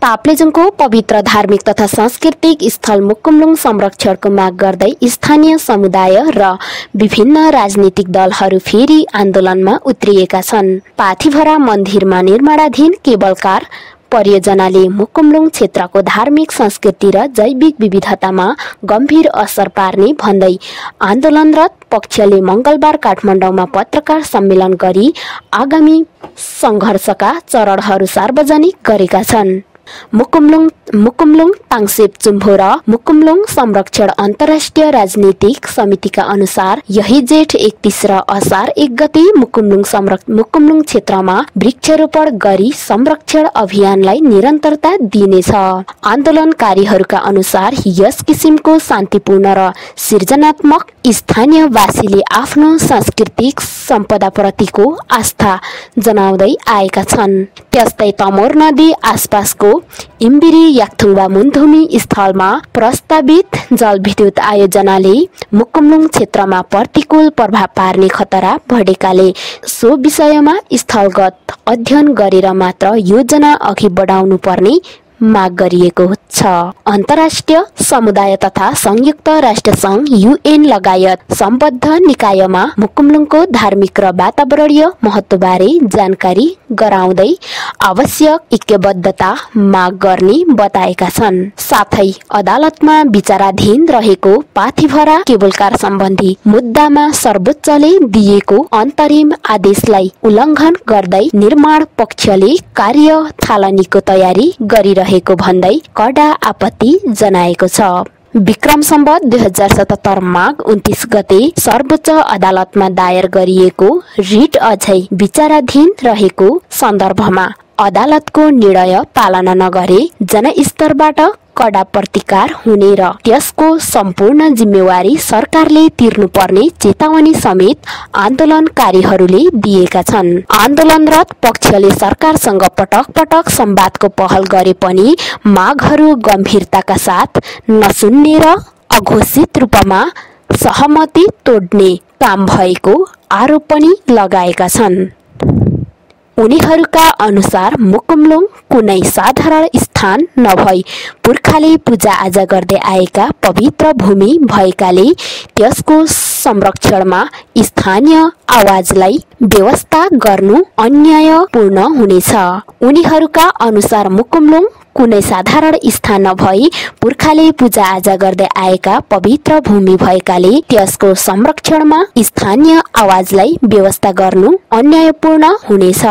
ताप्लेजुङको पवित्र धार्मिक तथा सांस्कृतिक स्थल मुकुमलुङ संरक्षणको माग गर्दै स्थानीय समुदाय र विभिन्न राजनीतिक दलहरू फेरि आन्दोलनमा उत्रिएका छन्। पाथिभरा मन्दिरमा निर्माणाधीन केबल कार परियोजनाले मुकुमलुङ क्षेत्रको धार्मिक संस्कृति र जैविक विविधतामा गम्भीर असर पार्ने भन्दै आन्दोलनरत पक्षले मंगलबार काठमाडौँमा पत्रकार सम्मेलन गरी आगामी संघर्षका चरणहरू सार्वजनिक गरेका छन्। मुकुमलुङ ताङसेप चुम्भो र मुकुमलुङ संरक्षण अन्तर्राष्ट्रिय राजनीतिक समितिका अनुसार यही जेठ 31 र असार 1 गते मुकुमलुङ क्षेत्रमा वृक्षारोपण गरी संरक्षण अभियानलाई निरन्तरता दिइनेछ। आन्दोलनकारीहरूका अनुसार यस किसिमको शान्तिपूर्ण र सृजनात्मक स्थानीयवासीले आफ्नो सांस्कृतिक सम्पदाप्रतिको आस्था जनाउँदै आएका छन्। त्यस्तै तमोर नदी आसपासको इम्बिरी याक्थुङवा मुन्धुमी स्थलमा प्रस्तावित जलविद्युत आयोजनाले मुकुमलुङ क्षेत्रमा प्रतिकूल प्रभाव पार्ने खतरा बढेकाले सो विषयमा स्थलगत अध्ययन गरेर मात्र योजना अघि बढाउनु पर्ने माग गरिएको छ। अन्तर्राष्ट्रिय समुदाय तथा संयुक्त राष्ट्रसङ्घ UN लगायत सम्बद्ध निकायमा मुकुमलुङको धार्मिक र वातावरणीय महत्त्वबारे जानकारी गराउँदै आवश्यक ऐक्यबद्धता माग गर्ने बताएका छन्। साथै अदालतमा विचाराधीन रहेको पाथिभरा केबलकार सम्बन्धी मुद्दामा सर्वोच्चले दिएको अन्तरिम आदेशलाई उल्लङ्घन गर्दै निर्माण पक्षले कार्य थालनीको तयारी गरिरहेको भन्दै कडा आपत्ति जनाएको छ। विक्रम सम्वत 2077 माघ 29 गते सर्वोच्च अदालतमा दायर गरिएको रिट अझै विचाराधीन रहेको सन्दर्भमा अदालतको निर्णय पालना नगरे जनस्तरबाट कडा प्रतिकार हुने र त्यसको सम्पूर्ण जिम्मेवारी सरकारले तिर्नुपर्ने चेतावनी समेत आन्दोलनकारीहरूले दिएका छन्। आन्दोलनरत पक्षले सरकारसँग पटक पटक संवादको पहल गरे पनि मागहरू गम्भीरताका साथ नसुन्ने र अघोषित रूपमा सहमति तोड्ने काम भएको आरोप पनि लगाएका छन्। उनीहरूका अनुसार मुकुमलुङ कुनै साधारण स्थान नभई पुर्खाले पूजाआजा गर्दै आएका पवित्र भूमि भएकाले त्यसको संरक्षणमा स्थानीय आवाजलाई व्यवस्था गर्नु अन्यायपूर्ण हुनेछ। उनीहरूका अनुसार मुकुमलुङ कुनै साधारण स्थान नभई पुर्खाले पूजाआजा गर्दै आएका पवित्र भूमि भएकाले त्यसको संरक्षणमा स्थानीय आवाजलाई व्यवस्था गर्नु अन्यायपूर्ण हुनेछ।